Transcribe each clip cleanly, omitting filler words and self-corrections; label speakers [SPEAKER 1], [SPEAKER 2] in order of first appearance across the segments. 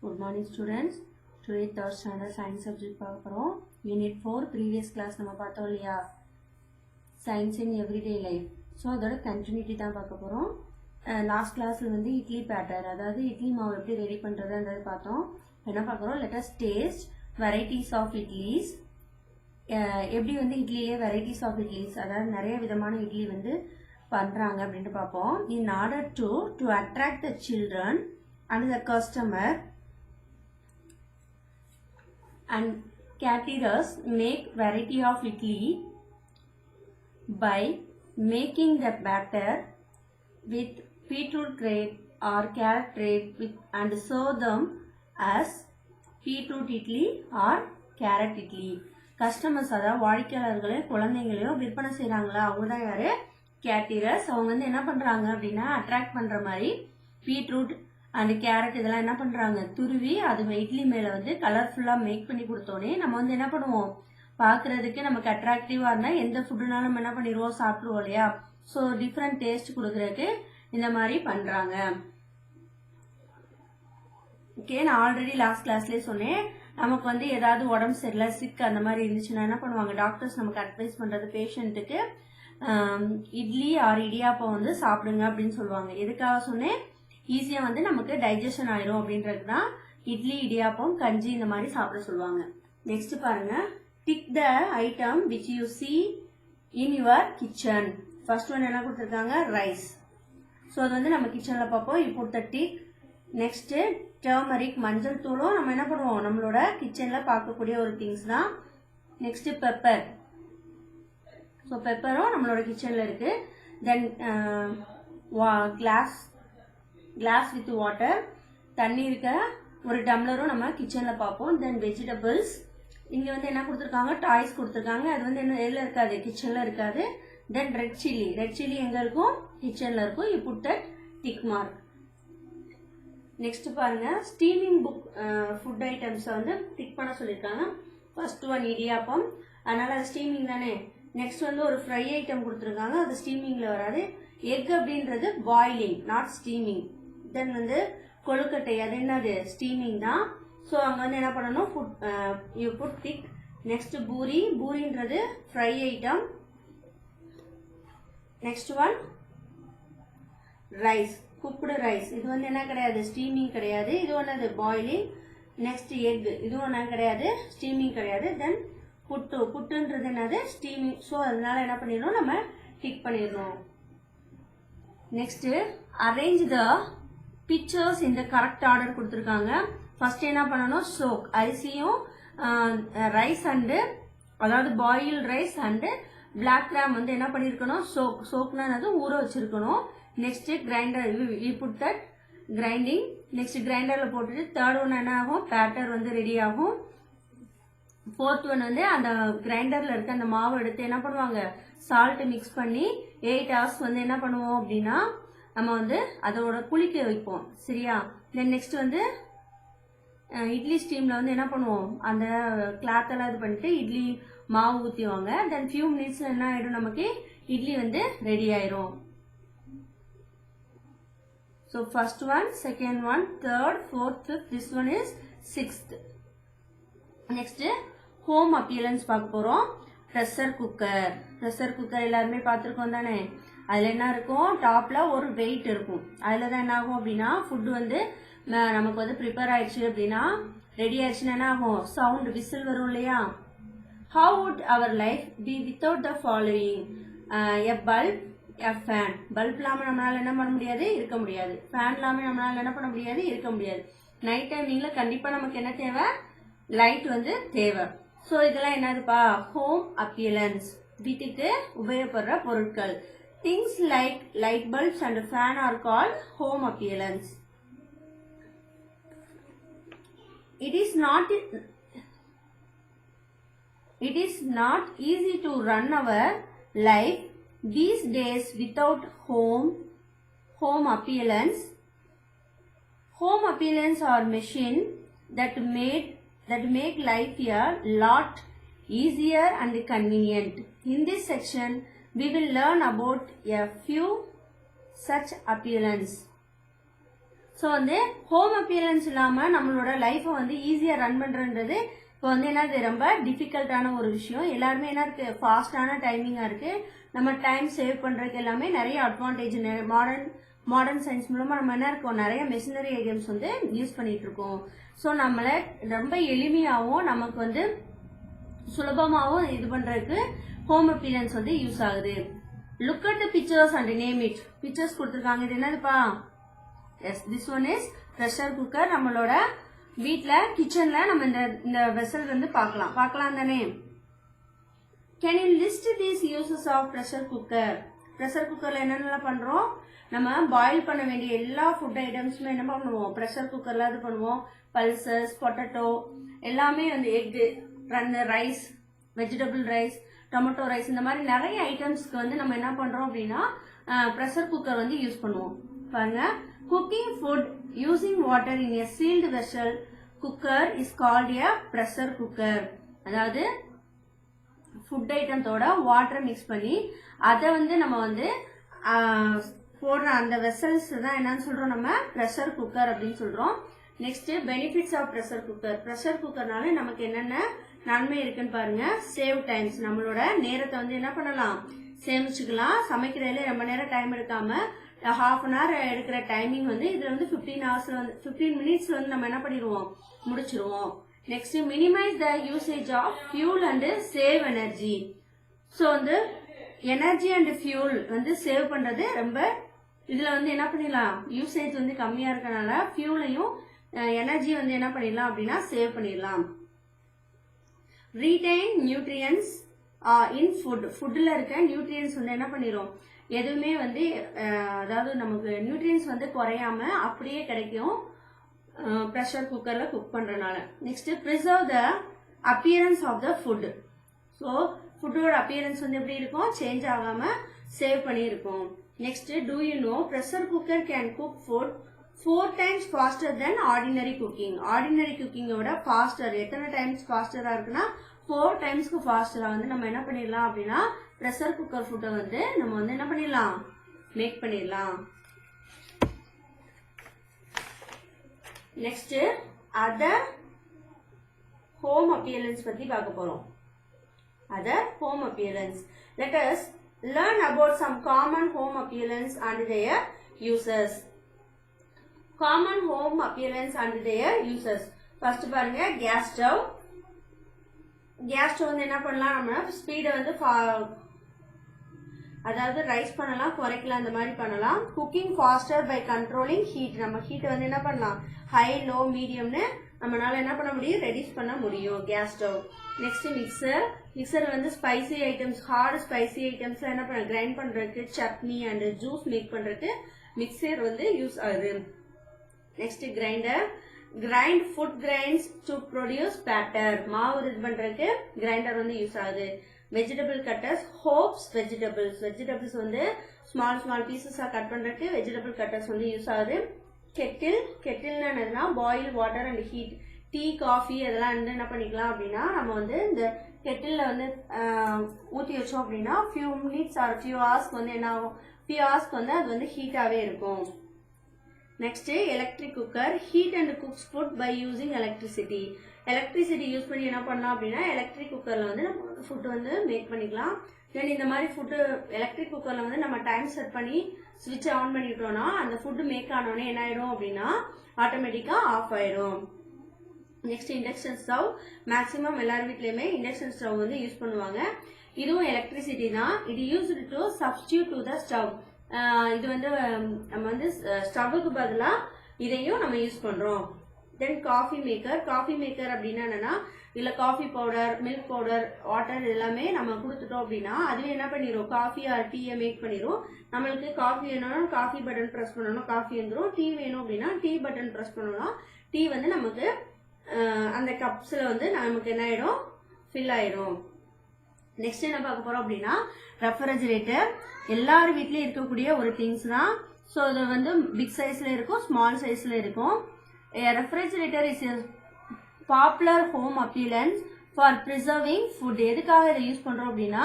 [SPEAKER 1] Good morning students. Today third standard science subject பார்க்கறோம். Unit 4 previous class நம்ம பார்த்தோம் இல்லையா? Science in everyday life. So அதோட continuity தான் பார்க்க போறோம். லாஸ்ட் கிளாஸ்ல வந்து இட்லி பேட்டர் அதாவது இட்லி மாவு எப்படி ரெடி பண்றதுன்றது பார்த்தோம். என்ன பார்க்கறோம்? Let us taste varieties of idlis. எப்படி வந்து இட்லியே varieties of idlis அதாவது நிறைய விதமான இட்லி வந்து பண்றாங்க அப்படினு பாப்போம். In order to attract the children and the customer and caterers make variety of idli by making the batter with beetroot grape or carrot grape with, and serve them as beetroot idli or carrot idli. Customers அதாவது வாடிக்கையாளர்களையும் குழந்தைங்களையும் விற்பனை செய்யறாங்களா அவங்க தான் யாரு caterers. அவங்க வந்து என்ன பண்றாங்க அப்படின்னா அட்ராக்ட் பண்ற மாதிரி பீட்ரூட் அண்ட் கேரட் இதெல்லாம் என்ன பண்றாங்க துருவி அது இட்லி மேல வந்து கலர்ஃபுல்லா மேக் பண்ணி கொடுத்தோன்னே நம்ம வந்து என்ன பண்ணுவோம் பாக்குறதுக்கு நமக்கு அட்ராக்டிவா இருந்தா எந்த ஃபுட்டுனாலும் நம்ம என்ன பண்ணிடுவோம் சாப்பிடுவோம் இல்லையா. ஸோ டிஃப்ரெண்ட் டேஸ்ட் கொடுக்கறதுக்கு இந்த மாதிரி பண்றாங்க. ஓகே, நான் ஆல்ரெடி லாஸ்ட் கிளாஸ்லேயே சொன்னேன் நமக்கு வந்து ஏதாவது உடம்பு சரியில்லை சிக் அந்த மாதிரி இருந்துச்சுன்னா என்ன பண்ணுவாங்க டாக்டர்ஸ் நமக்கு அட்வைஸ் பண்றது பேஷண்ட்டுக்கு இட்லி ஆர் இடியாப்பம் வந்து சாப்பிடுங்க அப்படின்னு சொல்லுவாங்க. எதுக்காக சொன்னேன் ஈஸியா வந்து நமக்கு டைஜஷன் ஆயிரும் அப்படின்றது தான் இட்லி இடியாப்பம் கஞ்சி இந்த மாதிரி சாப்பிட சொல்லுவாங்க. நெக்ஸ்ட் பாருங்க, tick the item which you see in your kitchen. First one என்ன கொடுத்துருக்காங்க ரைஸ். ஸோ அது வந்து நம்ம கிச்சன்ல பார்ப்போம். இப்போ த டிக். நெக்ஸ்ட் டர்மரிக் மஞ்சள் தூளும் நம்ம என்ன பண்ணுவோம் நம்மளோட கிச்சன்ல பார்க்கக்கூடிய ஒரு திங்ஸ் தான். Next pepper. ஸோ பெப்பரும் நம்மளோட கிச்சன்ல இருக்கு. தென் கிளாஸ் வித் வாட்டர் தண்ணி இருக்கிற ஒரு டம்ளரும் நம்ம கிச்சன்ல பார்ப்போம். தென் வெஜிடபிள்ஸ். இங்க வந்து என்ன கொடுத்துருக்காங்க டாய்ஸ் கொடுத்துருக்காங்க. அது வந்து என்ன எதுல இருக்காது கிச்சன்ல இருக்காது. Then red chilli. Red chilli எங்க இருக்கும் கிச்சன்ல இருக்கும். You put that tick mark. Next பாருங்க ஸ்டீமிங் புக் ஃபுட் ஐட்டம்ஸ் வந்து டிக் பண்ண சொல்லியிருக்காங்க. ஃபர்ஸ்ட் ஒன் இடியாப்பம் அதனால அது ஸ்டீமிங் தானே. நெக்ஸ்ட் வந்து ஒரு ஃப்ரை ஐட்டம் கொடுத்துருக்காங்க அது ஸ்டீமிங்ல வராது. எக் அப்படின்றது பாயிலிங் நாட் ஸ்டீமிங். தென் வந்து கொழுக்கட்டை அது என்னது ஸ்டீமிங் தான். ஸோ அங்கே வந்து என்ன பண்ணணும் you put tick. Next puri. பூரின்றது fry item. Next one rice cooked rice. இது வந்து என்ன கிடையாது ஸ்டீமிங் கிடையாது. இது ஒன்று பாயிலிங். நெக்ஸ்ட் எக் இது ஒன்று கிடையாது ஸ்டீமிங் கிடையாது. தென் புட்டுன்றது என்னது ஸ்டீமிங். ஸோ அதனால என்ன பண்ணிடணும் நம்ம டிக் பண்ணிடணும். நெக்ஸ்ட் அரேஞ்ச் த பிக்சர்ஸ் இந்த கரெக்ட் ஆர்டர் கொடுத்துருக்காங்க. ஃபர்ஸ்ட் என்ன பண்ணணும் சோக் அரிசியும் ரைஸ் அண்டு அதாவது boil rice and black gram வந்து என்ன பண்ணிருக்கணும் சோக்னா ஊற வச்சிருக்கணும். Next grinder you put that grinding. Next கிரைண்டர்ல போட்டுட்டு தேர்ட் ஒன் என்ன ஆகும் பேட்டர் வந்து ரெடி ஆகும். ஃபோர்த் ஒன் வந்து அந்த கிரைண்டர்ல இருக்க அந்த மாவு எடுத்து என்ன பண்ணுவாங்க சால்ட் மிக்ஸ் பண்ணி 8 hours வந்து என்ன பண்ணுவோம் அப்படின்னா நம்ம வந்து அதோட குளிக்க வைப்போம் சரியா. தென் நெக்ஸ்ட் வந்து இட்லி ஸ்டீம்ல வந்து என்ன பண்ணுவோம் அந்த கிளாத் எல்லாம் இது பண்ணிட்டு இட்லி மாவு ஊற்றிவாங்க. தென் ஃபியூ மினிட்ஸ்ல என்ன ஆயிடும் நமக்கு இட்லி வந்து ரெடி ஆயிரும். So first one, second one, third, fourth, fifth, this one is sixth. Next, home appliance பார்க்க போறோம். Pressure cooker. ப்ரெஷர் குக்கர் எல்லாருமே பார்த்துருக்கோம் தானே. அதுல என்ன இருக்கும் டாப்ல ஒரு வெயிட் இருக்கும். அதுல தான் என்ன ஆகும் அப்படின்னா ஃபுட் வந்து நமக்கு வந்து ப்ரிப்பேர் ஆயிடுச்சு அப்படின்னா ரெடி ஆயிடுச்சுன்னா என்ன ஆகும் சவுண்ட் விசில் வரும் இல்லையா. How would our life be without the following? A bulb, a fan. Bulb இல்லாம நம்மளால என்ன பண்ண முடியாது இருக்க முடியாது. ஃபேன் இல்லாம நம்மளால என்ன பண்ண முடியாது இருக்க முடியாது. நைட் டைமிங்ல கண்டிப்பா நமக்கு என்ன தேவை லைட் வந்து தேவை. ஸோ இதெல்லாம் என்னதுப்பா ஹோம் அப்பியலன்ஸ் வீட்டுக்கு உபயோகப்படுற பொருட்கள். Things like light bulbs and fan are called home appliances. It is not easy to run our life these days without home appliance. Home appliance are machine that make life a lot easier and convenient. In this section we will learn about a few such appliances. So வந்து home appearance இல்லாமல் நம்மளோட லைஃப்பை வந்து ஈஸியாக run பண்ணுறன்றது இப்போ வந்து என்னது ரொம்ப டிஃபிகல்ட்டான ஒரு விஷயம். எல்லாருமே என்ன இருக்குது, ஃபாஸ்டான டைமிங்காக இருக்குது. நம்ம டைம் சேவ் பண்ணுறதுக்கு எல்லாமே நிறைய அட்வான்டேஜ் மாடர்ன் சயின்ஸ் மூலமாக நம்ம என்ன இருக்கோம், நிறைய மெஷினரி ஐட்டம்ஸ் வந்து யூஸ் பண்ணிட்டு இருக்கோம். ஸோ நம்மளை ரொம்ப எளிமையாகவும் நமக்கு வந்து சுலபமாகவும் இது பண்ணுறதுக்கு ஹோம் அப்பியரன்ஸ் வந்து யூஸ் ஆகுது. Look at the pictures and name it. Pictures கொடுத்துருக்காங்க. இது என்னதுப்பா? Yes, this one is pressure cooker. நம்மளோட வீட்டில் கிச்சனில் நம்ம இந்த வெசல் வந்து பார்க்கலாம் தானே. Can you list these uses of pressure cooker? Pressure குக்கரில் என்னென்னலாம் பண்ணுறோம், நம்ம பாயில் பண்ண வேண்டிய எல்லா ஃபுட் ஐட்டம்ஸுமே என்ன பண்ணுவோம், ப்ரெஷர் குக்கரில் இது பண்ணுவோம். பல்சஸ், பொட்டேட்டோ எல்லாமே வந்து egg, rice, vegetable rice, tomato rice, இந்த மாதிரி நிறைய ஐட்டம்ஸ்க்கு வந்து நம்ம என்ன பண்ணுறோம் அப்படின்னா ப்ரெஷர் குக்கர் வந்து யூஸ் பண்ணுவோம். பாருங்க, cooking food using water in a sealed vessel cooker is called a pressure cooker. அதாவது ஃபுட் ஐட்டத்தோட வாட்டரை மிக்ஸ் பண்ணி அதை வந்து நம்ம வந்து போடுற அந்த வெசல்ஸ் தான் என்னன்னு சொல்றோம், நம்ம ப்ரெஷர் குக்கர் அப்படின்னு சொல்றோம். Next, benefits of pressure cooker. Pressure குக்கர்னால நமக்கு என்னென்ன நன்மை இருக்குன்னு பாருங்க. சேவ் டைம்ஸ், நம்மளோட நேரத்தை வந்து என்ன பண்ணலாம், சேமிச்சுக்கலாம். சமைக்கிறதுல ரொம்ப நேரம் டைம் எடுக்காம ½ an hour எடுக்கிற டைமிங் வந்து இதுல வந்து 15 மினிட்ஸ்ல வந்து நம்ம என்ன பண்ணிடுவோம், முடிச்சிருவோம். Next, minimize the usage of fuel and save energy. So வந்து எனர்ஜி அண்ட் ஃபியூல் வந்து சேவ் பண்றது ரொம்ப இதுல வந்து என்ன பண்ணிடலாம், யூசேஜ் வந்து கம்மியா இருக்கனால ஃபியூலையும் எனர்ஜி வந்து என்ன பண்ணிடலாம் அப்படின்னா சேவ் பண்ணிடலாம். Retain nutrients in food. ஃபுட்டில் இருக்க நியூட்ரியன்ஸ் வந்து என்ன பண்ணிடும், எதுவுமே வந்து அதாவது நமக்கு நியூட்ரியன்ஸ் வந்து குறையாம அப்படியே கிடைக்கும் ப்ரெஷர் குக்கரில் குக் பண்ணுறதுனால. Next, preserve the appearance of the food. So ஃபுட்டோட அப்பியரன்ஸ் வந்து எப்படி இருக்கும், சேஞ்ச் ஆகாமல் சேவ் பண்ணியிருக்கும். Next, do you know pressure cooker can cook food 4 times faster than ordinary cooking. Ordinary குக்கிங்கோட ஃபாஸ்டர், எத்தனை டைம்ஸ் ஃபாஸ்டராக இருக்குன்னா 4 times ஃபாஸ்டராக வந்து நம்ம என்ன பண்ணிடலாம் அப்படின்னா ப்ரெஷர் குக்கர் ஃபுட்டை வந்து நம்ம வந்து என்ன பண்ணிடலாம், மேக் பண்ணிடலாம். நெக்ஸ்ட், அதர் ஹோம் அப்பியரன்ஸ் பற்றி பார்க்க போகிறோம். Other home appearance. Let us learn about some common home appearance and their uses. Common home appearance and their uses. First பாருங்க, கேஸ் ஸ்டவ். கேஸ் ஸ்டவ் வந்து என்ன பண்ணலாம், நம்ம ஸ்பீடை வந்து அதாவது ரைஸ் பண்ணலாம், குறைக்கலாம், அந்த மாதிரி பண்ணலாம். Cooking faster by controlling heat. நம்ம ஹீட்டை வந்து என்ன பண்ணலாம், ஹை, லோ, மீடியம்னு நம்மளால என்ன பண்ண முடியும், ரெடியூஸ் பண்ண முடியும் gas stove. Next, mixer. Mixer வந்து spicy items, hard spicy items என்ன பண்ண கிரைண்ட் பண்றதுக்கு, சட்னி அண்ட் ஜூஸ் மேக் பண்றதுக்கு மிக்சர் வந்து யூஸ் ஆகுது. Next, grinder. Grind food grains to produce batter. மாவு இது பண்றதுக்கு கிரைண்டர் வந்து யூஸ் ஆகுது. Vegetable cutters hops vegetables. Vegetables வந்து ஸ்மால் பீசஸா கட் பண்றதுக்கு வெஜிடபிள் கட்டர்ஸ் வந்து யூஸ் ஆகுது. கெட்டில்னா என்னதுன்னா boil water and heat. Tea, coffee அதெல்லாம் வந்து என்ன பண்ணிக்கலாம் அப்படின்னா நம்ம வந்து இந்த கெட்டில்ல வந்து ஊற்றி வச்சோம் அப்படின்னா ஃபியூ மினிட்ஸ் ஆர் ஃபியூ ஹவர்ஸ்க்கு வந்து என்ன ஆகும், ஃபியூ ஹவர்ஸ்க்கு வந்து அது வந்து ஹீட்டாகவே இருக்கும். Next, electric cooker. Heat and cooks food by using electricity. Electricity use பண்ணி என்ன பண்ணலாம் அப்படின்னா எலக்ட்ரிக் குக்கர்ல வந்து நம்ம ஃபுட் வந்து மேக் பண்ணிக்கலாம். தென் இந்த மாதிரி ஃபுட்டு எலக்ட்ரிக் குக்கர்ல வந்து நம்ம டைம் செட் பண்ணி ஸ்விட்ச் ஆன் பண்ணிட்டோம்னா அந்த ஃபுட்டு மேக் ஆனோடனே என்ன ஆயிடும் அப்படின்னா ஆட்டோமேட்டிக்கா ஆஃப் ஆயிடும். Next, induction stove. மேக்ஸிமம் எல்லார் வீட்லயுமே இண்டக்ஷன் ஸ்டவ் வந்து யூஸ் பண்ணுவாங்க. இதுவும் எலக்ட்ரிசிட்டி தான். இது used to substitute to the stove. இது வந்து நம்ம வந்து ஸ்டவ்வுக்கு பதிலாக இதையும் நம்ம யூஸ் பண்றோம். தென் காஃபி மேக்கர். காஃபி மேக்கர் அப்படின்னா என்னன்னா இல்லை coffee powder, milk powder, water எல்லாமே நம்ம கொடுத்துட்டோம் அப்படின்னா அதுவே என்ன பண்ணிடும், காஃபி ஆர் டீயை மேக் பண்ணிடும். நம்மளுக்கு காஃபி வேணும்னா காஃபி பட்டன் ப்ரெஸ் பண்ணணும், காஃபி வந்துடும். டீ வேணும் அப்படின்னா டீ பட்டன் ப்ரெஸ் பண்ணணும்னா டீ வந்து நமக்கு அந்த கப்ஸில் வந்து நமக்கு என்ன ஆயிடும், ஃபில் ஆயிடும். நெக்ஸ்ட் என்ன பார்க்க போறோம் அப்படின்னா ரெஃப்ரிஜரேட்டர். எல்லார் வீட்லயும் இருக்கக்கூடிய ஒரு திங்ஸ் தான். ஸோ இது வந்து பிக் சைஸ்ல இருக்கும், ஸ்மால் சைஸ்ல இருக்கும். Refrigerator is popular home appearance for preserving food. எதுக்காக இதை யூஸ் பண்றோம் அப்படின்னா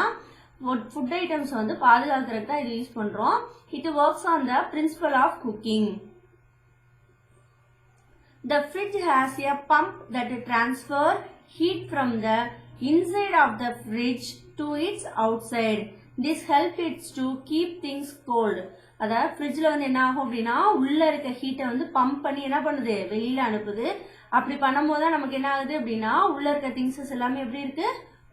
[SPEAKER 1] ஃபுட் ஐட்டம்ஸ் வந்து பாதுகாக்கிறதுக்கு தான் இதை யூஸ் பண்றோம். It works on the principle of cooking. The fridge has a pump that transfer heat from the inside of the fridge to its outside. This helps it to keep things cold. அதாவது ஃப்ரிட்ஜில் வந்து என்ன ஆகும் அப்படின்னா உள்ள இருக்க ஹீட்டை வந்து பம்ப் பண்ணி என்ன பண்ணுது வெளியில அனுப்புது. அப்படி பண்ணும்போது தான் நமக்கு என்ன ஆகுது அப்படின்னா உள்ள இருக்க திங்ஸஸ் எல்லாமே எப்படி இருக்கு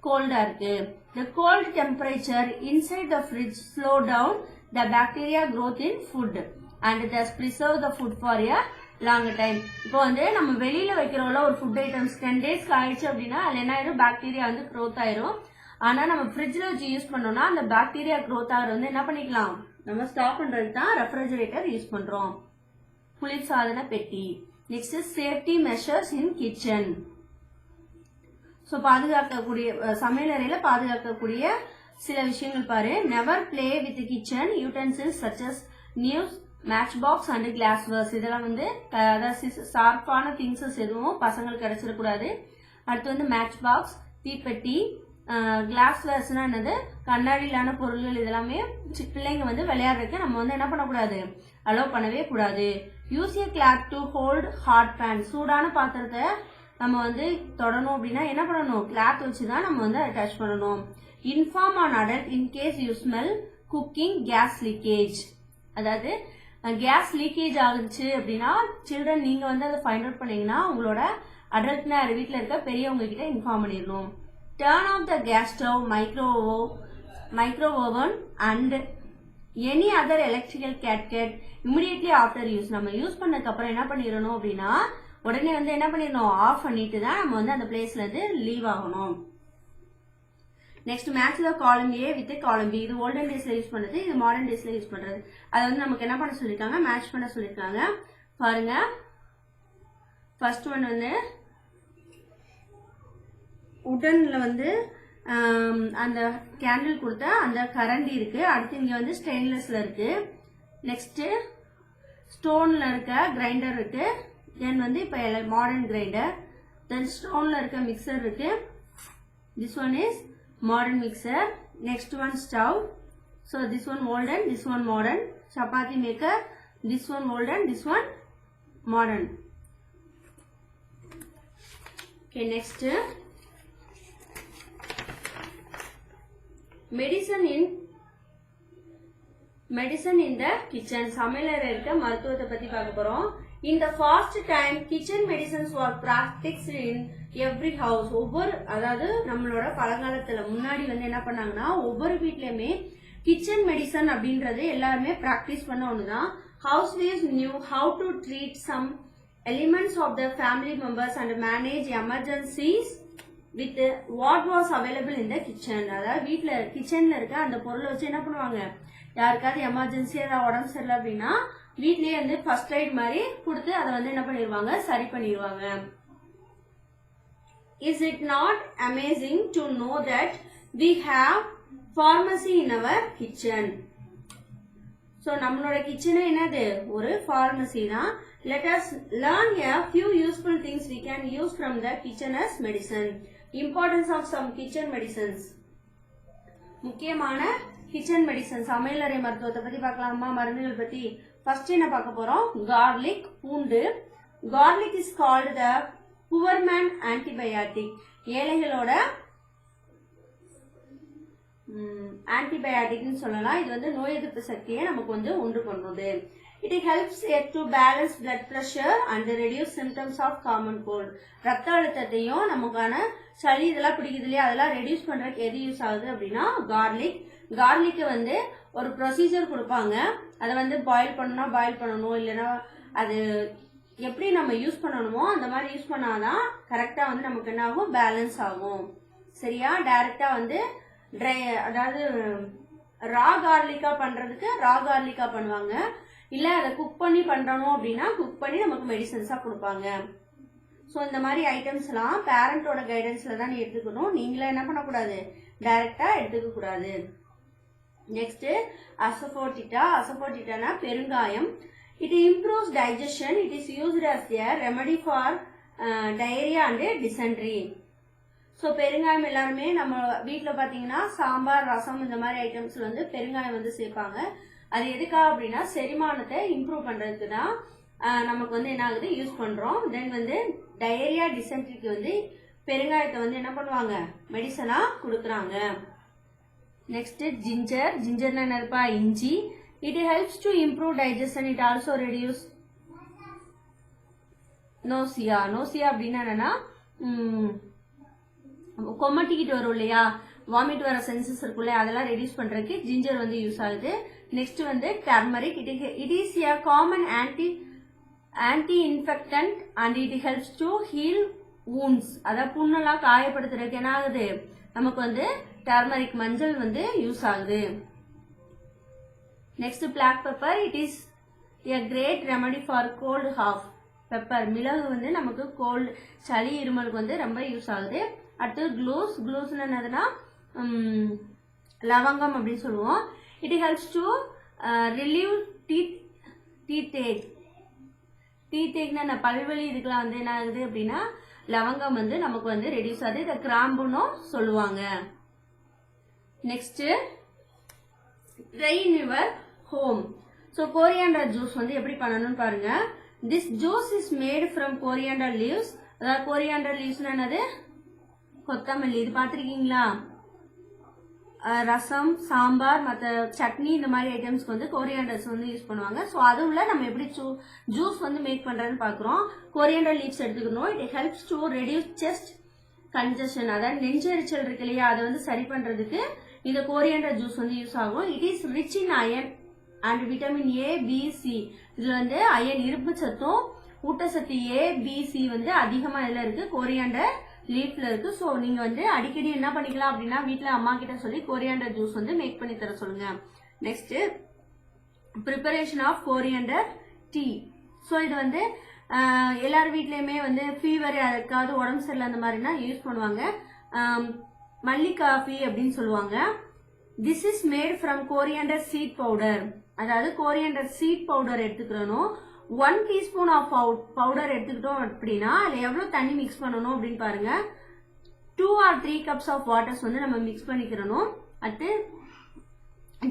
[SPEAKER 1] கோல்டா இருக்கு. The cold temperature inside the fridge slow down the bacteria growth in food and thus preserve the food for a long time. இப்போ வந்து நம்ம வெளியில வைக்கிறோம்ல ஒரு ஃபுட் ஐட்டம்ஸ் 10 days ஆயிடுச்சு அப்படின்னா அதுல என்ன ஆயிரும் பாக்டீரியா வந்து க்ரோத் ஆயிரும். ஆனா நம்ம ஃப்ரிட்ஜ்ல வச்சு யூஸ் பண்ணோம்னா அந்த பாக்டீரியா க்ரோத் ஆகிறது வந்து என்ன பண்ணிக்கலாம் நம்ம ஸ்டாப் பண்றதுக்கு தான் ரெஃப்ரிஜரேட்டர் யூஸ் பண்றோம். குளிர்சாதன பெட்டி. Next safety measures in kitchen. So பாதுகாக்கக்கூடிய சமையலறையில பாதுகாக்கக்கூடிய சில விஷயங்கள் பாரு. Never play with kitchen utensils such as news match box and glass wares. இதெல்லாம் வந்து ஷார்ப்பான திங்ஸஸ் எதுவும் பசங்களுக்கு கிடைச்சிடக்கூடாது. அடுத்து வந்து மேட்ச் பாக்ஸ், தீப்பெட்டி, கிளாஸ் வேர்ஸ்னா என்னது கண்ணாடியிலான பொருள்கள் இதெல்லாமே பிள்ளைங்க வந்து விளையாடுறதுக்கு நம்ம வந்து என்ன பண்ணக்கூடாது அலோவ் பண்ணவே கூடாது. Use a cloth to hold hot pan. சூடான பாத்திரத்தை நம்ம வந்து தொடணும் அப்படின்னா என்ன பண்ணணும் கிளாத் வச்சு தான் நம்ம வந்து அதை டச் பண்ணணும். Inform an adult in case you smell cooking gas leakage. அதாவது கேஸ் லீக்கேஜ் ஆகுச்சு அப்படின்னா சில்ட்ரன் நீங்க வந்து அதை ஃபைண்ட் அவுட் பண்ணீங்கன்னா உங்களோட அடல்ட்னா வீட்டில் இருக்க பெரியவங்க கிட்ட இன்ஃபார்ம் பண்ணிடணும். Turn off the gas stove, micro oven and any other electrical gadget immediately after use. நம்ம யூஸ் பண்ணதுக்கு அப்புறம் என்ன பண்ணிடணும் அப்படின்னா உடனே வந்து என்ன பண்ணிடணும் ஆஃப் பண்ணிட்டு தான் நம்ம வந்து அந்த பிளேஸ்ல இருந்து லீவ் ஆகணும். நெக்ஸ்ட் மேட்ச்ல காலம் ஏ வித் காலம் பி. இது ஓல்டன் டேஸ்ல யூஸ் பண்றது, இது மாடர்ன் டேஸ்ல யூஸ் பண்றது. அதை வந்து நமக்கு என்ன பண்ண சொல்லிருக்காங்க மேட்ச் பண்ண சொல்லிருக்காங்க. பாருங்க ஃபர்ஸ்ட் ஒன் வந்து உடன்ல வந்து அந்த கேண்டில் கொடுத்த அந்த கரண்டி இருக்கு. அடுத்து இங்க வந்து ஸ்டெயின்லெஸ்ல இருக்கு. நெக்ஸ்ட் ஸ்டோன்ல இருக்க கிரைண்டர் இருக்கு. தென் வந்து இப்போ மாடர்ன் கிரைண்டர். தென் ஸ்டோன்ல இருக்க மிக்சர் இருக்கு. This one is modern mixer. Next one stove. So this one olden, this one modern. Chapati maker. This one olden, this one modern. Okay, next medicine in the kitchen. சமையலறையில் இருக்க மருத்துவத்தை பத்தி பார்க்க போறோம். In the fast time, kitchen medicines were practiced in every house. ஒவ்வொரு அதாவது நம்மளோட பழங்காலத்துல முன்னாடி வந்து என்ன பண்ணாங்கன்னா ஒவ்வொரு வீட்லயுமே கிச்சன் மெடிசன் அப்படின்றது எல்லாருமே பிராக்டிஸ் பண்ண ஒண்ணுதான். Housewives knew how to treat some elements of the family members and manage emergencies with what was available in the kitchen. அதாவது வீட்டுல கிச்சன்ல இருக்க அந்த பொருளை வச்சு என்ன பண்ணுவாங்க யாருக்காவது எமர்ஜென்சி ஏதாவது உடம்பு சரியில்லை அப்படின்னா வீட்லயே வந்து ஃபர்ஸ்ட் எய்ட் மாதிரி கொடுத்து அதை வந்து என்ன பண்ணிடுவாங்க சரி பண்ணிடுவாங்க. Is it not amazing to know that we have pharmacy in our kitchen? So நம்மளோட கிச்சனே என்னது ஒரு pharmacy தான். Let us learn a few useful things we can use from the kitchen as medicine. Importance of some kitchen medicines. முக்கியமான kitchen medicine சமையலறை மருத்துவத்தை பத்தி பார்க்கலாமா மருந்துகள் பத்தி. ஃபர்ஸ்ட் என்ன பார்க்க போறோம் கார்லிக் பூண்டு. Garlic is called the poor man antibiotic. ஏழைகளோட ஆன்டிபயாட்டிக்னு சொல்லலாம். இது வந்து நோய் எதிர்ப்பு சக்தியை நமக்கு வந்து உண்டு பண்ணுது. It helps to balance blood pressure and reduce symptoms of common cold. ரத்த அழுத்தத்தையும் நமக்கான சளி இதெல்லாம் பிடிக்குது இல்லையா அதெல்லாம் ரெடியூஸ் பண்றதுக்கு எது யூஸ் ஆகுது அப்படின்னா கார்லிக். கார்லிக்கு வந்து ஒரு ப்ரொசீஜர் கொடுப்பாங்க. அதை வந்து பாயில் பண்ணணும்னா பாயில் பண்ணணும், இல்லைன்னா அது எப்படி நம்ம யூஸ் பண்ணணுமோ அந்த மாதிரி யூஸ் பண்ணாதான் கரெக்டா வந்து நமக்கு என்ன ஆகும் பேலன்ஸ் ஆகும். சரியா டைரக்டா வந்து ட்ரை அதாவது ரா கார்லிக்கா பண்றதுக்கு ரா கார்லிக்கா பண்ணுவாங்க. இல்ல அதை குக் பண்ணி பண்றணும் அப்படின்னா குக் பண்ணி நமக்கு மெடிசன்ஸா கொடுப்பாங்க. ஸோ இந்த மாதிரி ஐட்டம்ஸ் எல்லாம் பேரண்டோட கைடன்ஸ்ல தான் நீ எடுத்துக்கணும். நீங்களே என்ன பண்ணக்கூடாது டைரக்டா எடுத்துக்க கூடாது. Next asafoetida. அசஃபோட்டிட்டானா பெருங்காயம். It improves digestion. It is used as a remedy for diarrhoea and dysentery. So பெருங்காயம் எல்லாருமே நம்ம வீட்டில் பார்த்தீங்கன்னா சாம்பார் ரசம் இந்த மாதிரி ஐட்டம்ஸ்ல வந்து பெருங்காயம் வந்து சேர்ப்பாங்க. அது எதுக்காக அப்படின்னா செரிமானத்தை இம்ப்ரூவ் பண்றதுக்கு தான். நமக்கு வந்து என்ன ஆகுது யூஸ் பண்றோம். தென் வந்து டயரியா டிசென்ட்ரிக்கு வந்து பெருங்காயத்தை வந்து என்ன பண்ணுவாங்க மெடிசனா கொடுக்குறாங்க. Next ginger. ஜிஞ்சர்னா என்னப்பா இஞ்சி. It helps to improve digestion. It also reduce nausea. Nausea அப்படின்னா என்னன்னா கொமட்டிக்கிட்டு வரும் இல்லையா, வாமிட் வர சென்சஸ் இருக்குல்ல, அதெல்லாம் ரெடியூஸ் பண்றதுக்கு ஜிஞ்சர் வந்து யூஸ் ஆகுது. நெக்ஸ்ட் வந்து turmeric. It is a common anti-infectant and it helps to heal wounds. அதாவது புண்ணெல்லாம் காயப்படுத்துறதுக்கு என்ன ஆகுது நமக்கு வந்து டர்மரிக் மஞ்சள் வந்து யூஸ் ஆகுது. Next black pepper. It is a great remedy for cold cough. Pepper மிளகு வந்து நமக்கு கோல்டு சளி இருமலுக்கு வந்து ரொம்ப யூஸ் ஆகுது. அடுத்து க்ளூஸ். க்ளூஸ்னு என்னதுன்னா லவங்கம் அப்படின்னு சொல்லுவோம். It helps to relieve teeth ஏக்னா பல்வலி இதுக்கெல்லாம் வந்து என்ன ஆகுது அப்படின்னா லவங்கம் வந்து நமக்கு வந்து ரெடியூஸ் ஆகுது. இதை கிராம்புன்னு சொல்லுவாங்க. Next try in your home. So coriander juice வந்து எப்படி பண்ணணும்னு பாருங்க. This juice is made from coriander leaves. அதாவது கோரியாண்டர் லீவ்ஸ்னா என்னது கொத்தமல்லி. இது பார்த்துருக்கீங்களா, ரசம் சாம்பார் மற்ற சட்னி இந்த மாதிரி ஐட்டம்ஸ்க்கு வந்து கோரியாண்டர்ஸ் வந்து யூஸ் பண்ணுவாங்க. ஸோ அதுல நம்ம எப்படி ஜூஸ் வந்து மேக் பண்றதுன்னு பார்க்குறோம். கோரியாண்டர் லீவ்ஸ் எடுத்துக்கணும். It helps to reduce chest congestion. அதாவது நெஞ்செரிச்சல் இருக்கு இல்லையா, அதை வந்து சரி பண்றதுக்கு இந்த கோரியாண்டர் ஜூஸ் வந்து யூஸ் ஆகும். It is rich in iron and vitamin A B C. இதுல வந்து அயன் இரும்பு சத்தும் ஊட்டச்சத்து ஏ பி சி வந்து அதிகமா இதுல இருக்கு, கோரியாண்டர் லீஃப்ல இருக்கு. ஸோ நீங்க வந்து அடிக்கடி என்ன பண்ணிக்கலாம் அப்படின்னா வீட்டுல அம்மா கிட்ட சொல்லி கோரியாண்டர் ஜூஸ் வந்து மேக் பண்ணி தர சொல்லுங்க. Next preparation of coriander tea. So இது வந்து எல்லார் வீட்லயுமே வந்து ஃபீவர் யாருக்காவது உடம்பு சரியில்லை அந்த மாதிரினா யூஸ் பண்ணுவாங்க. மல்லி காஃபி அப்படின்னு சொல்லுவாங்க. This is made from coriander seed powder. அதாவது கோரியாண்டர் சீட் பவுடர் எடுத்துக்கிறணும். 1 டீஸ்பூன் ஆஃப் பவுடர் எடுத்துக்கிட்டோம் அப்படின்னா அதில் எவ்வளோ தண்ணி மிக்ஸ் பண்ணணும் அப்படின்னு பாருங்க. 2 or 3 cups ஆஃப் வாட்டர்ஸ் வந்து நம்ம மிக்ஸ் பண்ணிக்கிறணும். அடுத்து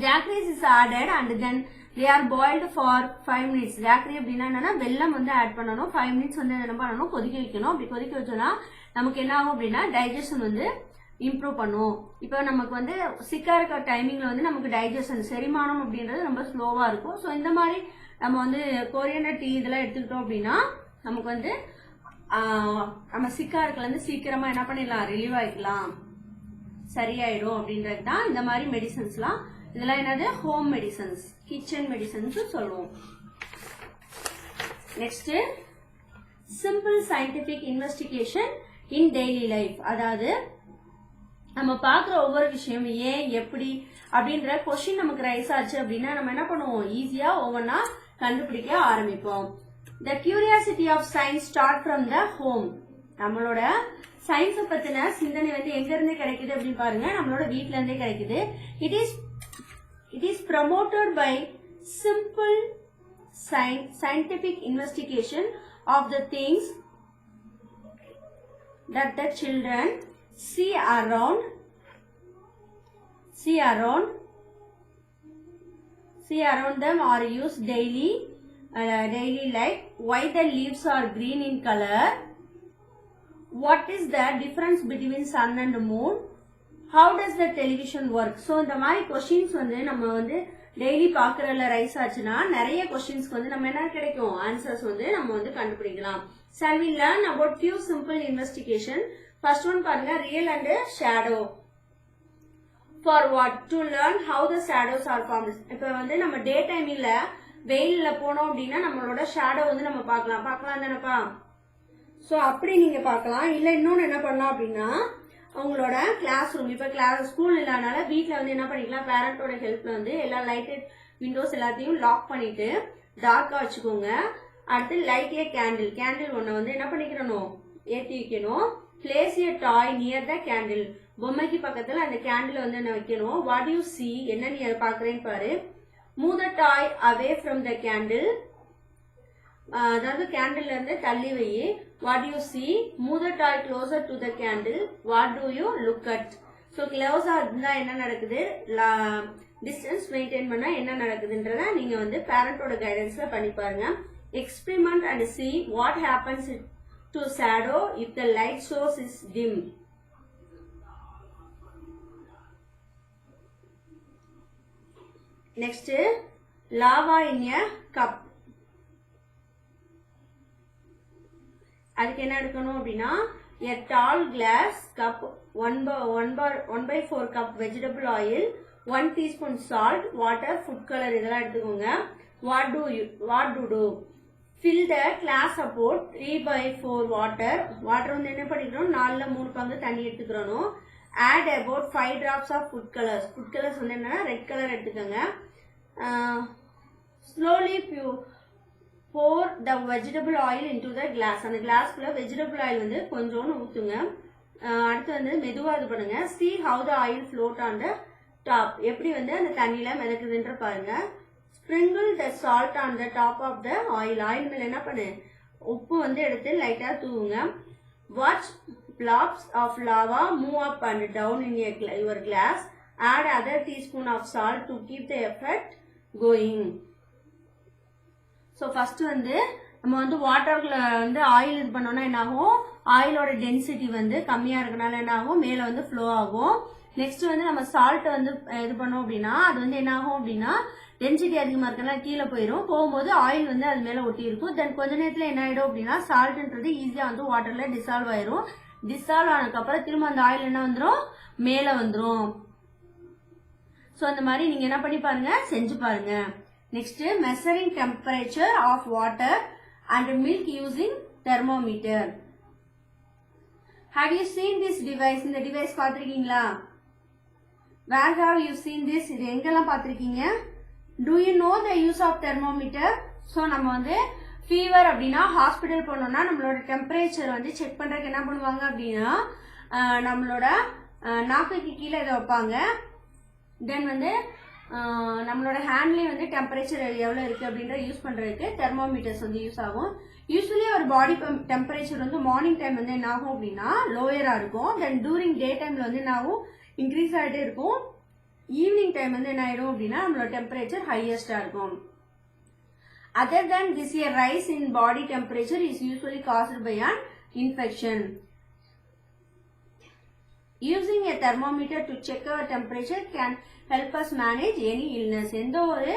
[SPEAKER 1] jaggery is added and then they are boiled for 5 minutes. Jaggery அப்படின்னா என்னன்னா வெல்லம் வந்து ஆட் பண்ணணும். 5 minutes வந்து என்ன பண்ணணும் கொதிக்க வைக்கணும். அப்படி கொதிக்க வச்சோம்னா நமக்கு என்ன ஆகும் அப்படின்னா டைஜஷன் வந்து இம்ப்ரூவ் பண்ணும். இப்போ நமக்கு வந்து சிக்கா இருக்க டைமிங்ல வந்து நமக்கு டைஜஷன் செரிமானம் அப்படின்றது ரொம்ப ஸ்லோவா இருக்கும். ஸோ இந்த மாதிரி நம்ம வந்து கோரியாண்டர் டீ இதெல்லாம் எடுத்துக்கிட்டோம் அப்படின்னா நமக்கு வந்து நம்ம சிக்கா இருக்கல இருந்து சீக்கிரமா என்ன பண்ணிடலாம் ரிலீவ் ஆகிக்கலாம், சரியாயிடும் அப்படின்றது தான் இந்த மாதிரி மெடிசன்ஸ்லாம். இதெல்லாம் என்னது ஹோம் மெடிசன்ஸ், கிச்சன் மெடிசன்ஸ் சொல்லுவோம். Next simple scientific investigation in daily life. அதாவது நம்ம பாக்குற ஒவ்வொரு விஷயம் ஏன் எப்படி அப்படின்ற கொஸ்டின் நமக்கு ரைஸ் ஆச்சு அப்படின்னா நம்ம என்ன பண்ணுவோம் ஈஸியா ஒவ்வொன்னா கண்டுபிடிக்க ஆரம்பிப்போம். The curiosity of science start from the home. நம்மளோட சயின்ஸ் பத்தின சிந்தனை வந்து எங்க இருந்து கிடைக்குது அப்படின்னு பாருங்க, நம்மளோட வீட்ல இருந்தே கிடைக்குது. It is promoted by simple scientific investigation of the things that the children see around them or use daily life. Why the leaves are green in color? What is the difference between sun and moon? How does the television work? So இந்த மாதிரி questions வந்து நம்ம வந்து daily பாக்குறதுல rice ஆச்சுன்னா நிறைய கொஸ்டின்ஸ்க்கு வந்து நம்ம என்ன கிடைக்கும் ஆன்சர்ஸ் வந்து நம்ம வந்து கண்டுபிடிக்கலாம். Shall we learn about few simple investigation? First one பாருங்க, real and shadow. For what? To learn how the shadows are formed. இப்போ வந்து நம்ம டே டைமிங்ல வெயில்ல போனோம் அப்படின்னா நம்மளோட ஷேடோ வந்து நம்ம பார்க்கலாம் தானேப்பா. ஸோ அப்படி நீங்க பார்க்கலாம். இல்ல இன்னொன்னு என்ன பண்ணலாம் அப்படின்னா உங்களோட கிளாஸ் ரூம், இப்ப ஸ்கூல் இல்லாதனால வீட்டுல வந்து என்ன பண்ணிக்கலாம், பேரண்டோட ஹெல்ப்ல வந்து எல்லா லைட்டட் விண்டோஸ் எல்லாத்தையும் லாக் பண்ணிட்டு டார்க்கா வச்சுக்கோங்க. அடுத்து லைட் ஏ கேண்டில் ஒன்ன வந்து என்ன பண்ணிக்கணும் ஏற்றி வைக்கணும். Place a toy near the candle. பொம்மைக்கு பக்கத்துல அந்த கேண்டில் வந்து என்ன வைக்கணும். வாட் யூ சி, என்ன நீ அதை பாக்குறேன்னு பாரு. Move the toy away from the candle. அதாவது கேண்டில் இருந்து தள்ளி வை. What you see. Move the toy closer to the candle. What do you look at. So க்ளோஸா இருந்தா என்ன நடக்குது, டிஸ்டன்ஸ் மெயின்டைன் பண்ணா என்ன நடக்குதுன்றத நீங்க வந்து பேரண்டோட கைடன்ஸ்ல பண்ணி பாருங்க. Experiment and see what happens to shadow if the light source is dim. Next, lava in a cup. அதுக்கு என்ன எடுக்கணும் அப்படின்னா a tall glass cup 1/4 cup vegetable oil 1 teaspoon salt water food color இதெல்லாம் எடுத்துக்கோங்க. what do fill the glass support 3/4 water வந்து என்ன பண்ணிக்கிறோம் 4ல 3 பங்கு தண்ணி எடுத்துக்கிறோம். add about 5 drops of food colors வந்து என்ன ரெட் கலர் எடுத்துக்கோங்க. slowly pour the vegetable oil into the glass. அந்த கிளாஸ்க்குள்ள vegetable oil வந்து கொஞ்சோன்னு ஊத்துங்க. அடுத்து வந்து மெதுவா இது பண்ணுங்க. see how the oil float on the top. எப்படி வந்து அந்த தண்ணியில மிதக்குதுன்ற பாருங்க. sprinkle the salt on the top of the oil. Oil மேல என்ன பண்ணு உப்பு வந்து எடுத்து லைட்டா தூவுங்க. watch blobs of lava move up and down in your glass. add other teaspoon of salt to keep the effect going. So first வந்து நம்ம வந்து வாட்டர்ல வந்து ஆயில் இது பண்ணோம்னா என்ன ஆகும் ஆயிலோட டென்சிட்டி வந்து கம்மியா இருக்கனால என்ன ஆகும் மேல வந்து ஃப்ளோ ஆகும். நெக்ஸ்ட் வந்து நம்ம சால்ட் வந்து இது பண்ணோம் அப்படின்னா அது வந்து என்ன ஆகும் அப்படின்னா டென்சிட்டி அதிகமா இருக்கனால கீழே போயிடும். போகும்போது ஆயில் வந்து அது மேல ஒட்டி இருக்கும். தென் கொஞ்ச நேரத்துல என்ன ஆயிடும் அப்படின்னா சால்ட்ன்றது ஈஸியா வந்து வாட்டர்ல டிசால்வ் ஆயிரும். டிசால்வ் ஆனதுக்கு அப்புறம் திரும்ப அந்த ஆயில் என்ன வந்துடும் மேல வந்துடும். ஸோ அந்த மாதிரி நீங்க என்ன பண்ணி பாருங்க செஞ்சு பாருங்க. Next, measuring temperature of water and milk using thermometer. Have you seen this device? இந்த device பார்த்திருக்கீங்களா? Where have you seen this? இது எங்கெல்லாம் பார்த்திருக்கீங்க? Do you know the use of thermometer? So நம்ம வந்து fever அப்படின்னா ஹாஸ்பிட்டல் போனோம்னா நம்மளோட டெம்பரேச்சர் வந்து செக் பண்றதுக்கு என்ன பண்ணுவாங்க அப்படின்னா நம்மளோட நாக்குக்கு கீழே இதை வைப்பாங்க. தென் வந்து நம்மளோட ஹேண்ட்லேயே வந்து டெம்பரேச்சர் எவ்வளோ இருக்குது அப்படின்ற யூஸ் பண்ணுறதுக்கு தெர்மோமீட்டர்ஸ் வந்து யூஸ் ஆகும். யூஸ்வலி ஒரு பாடி டெம்பரேச்சர் வந்து மார்னிங் டைம் வந்து என்ன ஆகும் அப்படின்னா லோயராக இருக்கும். தென் டூரிங் டே டைமில் வந்து என்ன ஆகும் இன்க்ரீஸ் ஆகிட்டே இருக்கும். ஈவினிங் டைம் வந்து என்ன ஆகிடும் அப்படின்னா நம்மளோட டெம்பரேச்சர் ஹையஸ்டாக இருக்கும். Other than this, a rise in body temperature is usually caused by an infection. Using a thermometer to check our temperature can help us manage any illness. எந்த ஒரு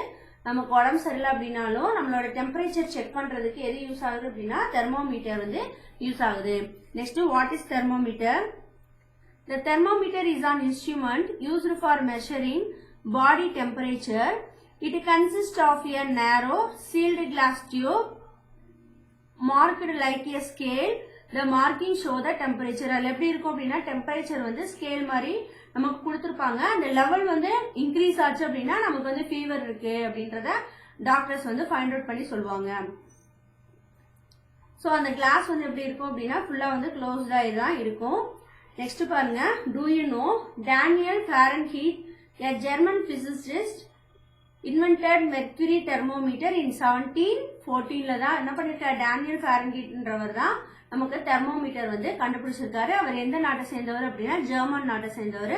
[SPEAKER 1] நமக்கு உடம்பு சரியில்லை அப்படின்னாலும் நம்மளோட டெம்பரேச்சர் செக் பண்றதுக்கு எது யூஸ் ஆகுது அப்படின்னா தெர்மோமீட்டர் வந்து யூஸ் ஆகுது. Next what is thermometer? The thermometer is an instrument used for measuring body temperature. It consists of a narrow sealed glass tube marked like a scale. The marking show the temperature. அது எப்படி இருக்கும் அப்படின்னா temperature வந்து scale மாதிரி நமக்கு கொடுத்துருப்பாங்க. அந்த level வந்து இன்க்ரீஸ் ஆச்சு அப்படின்னா நமக்கு வந்து ஃபீவர் இருக்கு அப்படின்றத டாக்டர்ஸ் வந்து ஃபைண்ட் அவுட் பண்ணி சொல்லுவாங்க. ஸோ அந்த கிளாஸ் வந்து எப்படி இருக்கும் அப்படின்னா ஃபுல்லா வந்து க்ளோஸ்டா தான் இருக்கும். நெக்ஸ்ட் பாருங்க, do you know Daniel Fahrenheit a German physicist invented mercury thermometer in 1714 தான் என்ன பண்ணிருக்காரு டேனியல் ஃபாரன்ஹீட்ன்றவர் தான் நமக்கு தெர்மோமீட்டர் வந்து கண்டுபிடிச்சிருக்காரு. அவர் எந்த நாட்டை சேர்ந்தவர் அப்படின்னா ஜெர்மன் நாட்டை சேர்ந்தவர்.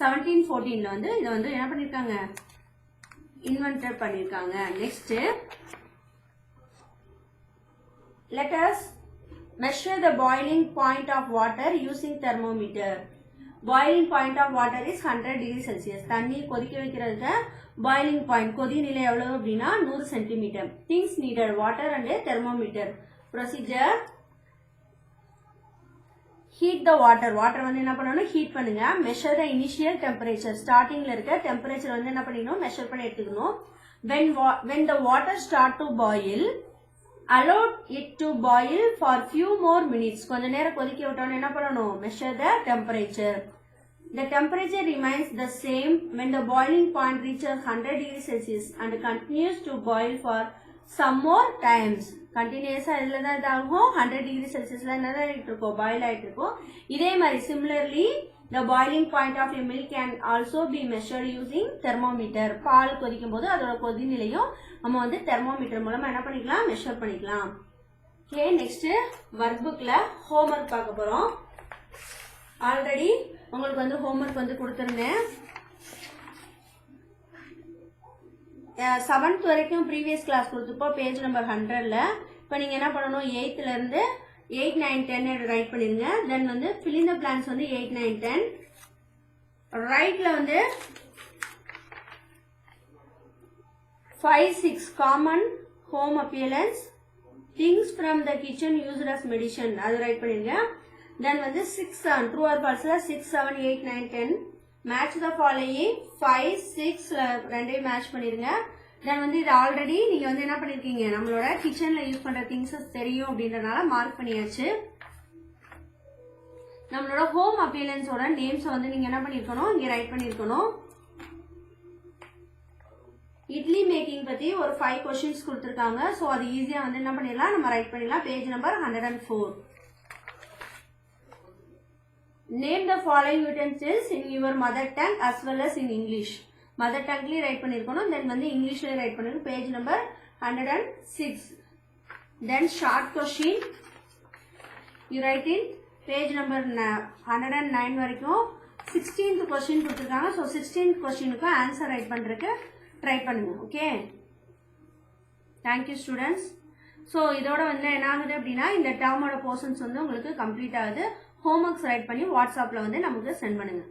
[SPEAKER 1] 1714 வந்து இதை வந்து என்ன பண்ணிருக்காங்க இன்வென்ட் பண்ணிருக்காங்க. Next let us measure the boiling point of water using thermometer. Boiling point of water is 100 degree Celsius. தண்ணி கொதிக்க வைக்கிறதுக்கு boiling point கொதி நிலை எவ்வளவு அப்படின்னா 100 centimetre. Things needed water and a thermometer. Procedure: heat the water. Water வந்து என்ன பண்ணணும் ஹீட் பண்ணுங்க. measure the initial temperature. ஸ்டார்டிங்ல இருக்க டெம்பரேச்சர் வந்து என்ன பண்ணிக்கணும் மெஷர் பண்ணி எடுத்துக்கணும். when the water start to boil, allow it to boil for few more minutes. கொஞ்ச நேரம் கொதிக்க விட்டோம்னா என்ன பண்ணணும் measure the temperature. The temperature remains the same when the boiling point reaches 100 degrees Celsius and continues to boil for some more times. கண்டினியூஸா இதுல தான் இதாகும் 100 டிகிரி செல்சியஸ்ல என்னதான் ஆயிட்டு இருக்கும் பாயில் ஆயிட்டு இருக்கும். இதே மாதிரி similarly the boiling point of a milk can also be measured using thermometer. பால் கொதிக்கும் போது அதோட கொதிநிலையும் நம்ம வந்து தெர்மோமீட்டர் மூலமா என்ன பண்ணிக்கலாம் மெஷர் பண்ணிக்கலாம். ஓகே, நெக்ஸ்ட் ஒர்க் புக்ல ஹோம்ஒர்க் பார்க்க போறோம். ஆல்ரெடி உங்களுக்கு வந்து ஹோம்ஒர்க் வந்து கொடுத்துருந்தேன். 7th வரைக்கும் ப்ரீவியஸ் கிளாஸ் கொடுத்துப்போம் பேஜ் நம்பர் 100ல. இப்போ நீங்கள் என்ன பண்ணணும் 8th ல 8, 9, 10 ரைட் பண்ணிருங்க. தென் வந்து fill in the blanks வந்து 8, 9, 10. ரைட்ல வந்து 5, 6 common home appliance things from the kitchen used as medicine அது ரைட் பண்ணிருங்க. தென் வந்து 6, 7 ட்ரூ ஆர் ஃபால்ஸ்ல 6, 7, 8, 9, 10 மேட்ச் த ஃபாலோயிங் 5, 6 ரெண்டையும் மேட்ச் பண்ணிருங்க. தென் வந்து இது ஆல்ரெடி நீங்க வந்து என்ன பண்ணிருக்கீங்க நம்மளோட கிச்சன்ல யூஸ் பண்ற திங்ஸ் தெரியும் அப்படின்றனால மார்க் பண்ணியாச்சு. நம்மளோட ஹோம் அப்பியலன்ஸோட நேம்ஸ் வந்து நீங்க என்ன பண்ணிருக்கணும் இங்க ரைட் பண்ணிருக்கணும். இட்லி மேக்கிங் பத்தி ஒரு 5 क्वेश्चंस கொடுத்திருக்காங்க. சோ அது ஈஸியா வந்து என்ன பண்ணிடலாம் நம்ம ரைட் பண்ணிடலாம். Page number 104. Name the following utensils in your mother tongue as well as in English. Mother tongue right பண்ணிருக்கணும். தென் வந்து இங்கிலீஷ்ல ரைட் பண்ணிருக்கணும். Page number 106. Then short question you write in page number 109 வரைக்கும் 16th question கொடுத்திருக்காங்க. So 16th questionக்கு answer right பண்றதுக்கு try பண்ணுங்க. Okay, thank you students. So இதோட வந்து என்ன ஆகுது அப்படின்னா இந்த டேர்மோட போர்ஷன்ஸ் வந்து உங்களுக்கு கம்ப்ளீட் ஆகுது. ஹோம்ஒர்க்ஸ் ரைட் பண்ணி வாட்ஸ்அப்பில் வந்து நமக்கு சென்ட் பண்ணுங்க.